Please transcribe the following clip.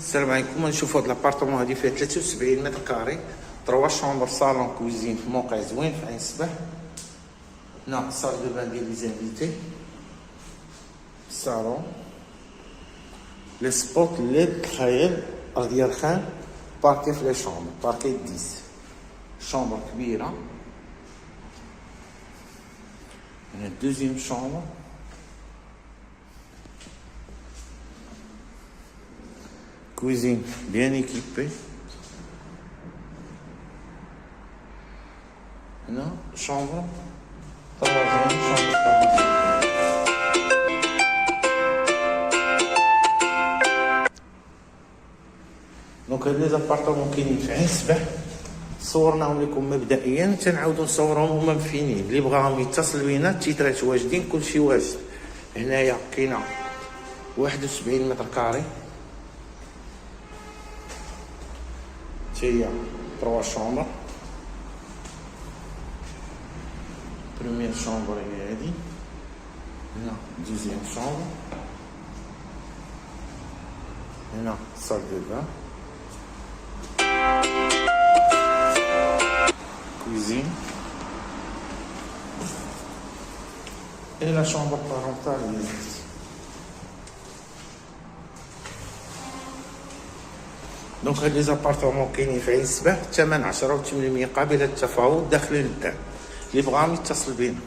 السلام عليكم. نشوفوا هاد لابارتمون هادي فيها 73 متر كاري، 3 شومبر صالون كوزين في موقع زوين في عين الصباح. هنا صال دو بان ديال لي زانفيتي، صالون لي سبوت ليد خيال ارضيه رخام، باركي في لي شومبر، باركي 10 شومبر كبيره. هنا دوزيام شومبر، cuisine bien équipée. Là, chambre, troisième chambre. دونك هاد لي زابارتمون كاينين في عين الصباح، صورناهم لكم مبدئيا، تنعاودو نصورهم هما مفينين. اللي بغاهم يتصل بينا، التيترات واجدين، كلشي واجد. هنايا كاينه 71 متر كاري، هي 3 شومبر. بروميير شومبر هي هادي، هنا دوزيام شومبر، هنا صال دو بان، كوزين et la chambre parentale. دونك هاد لي زابارتمون كاينين في عين الصباح، الثمن 10 و 800 قابل للتفاوض، داخلين للدعم. اللي بغاهم يتصل بينا.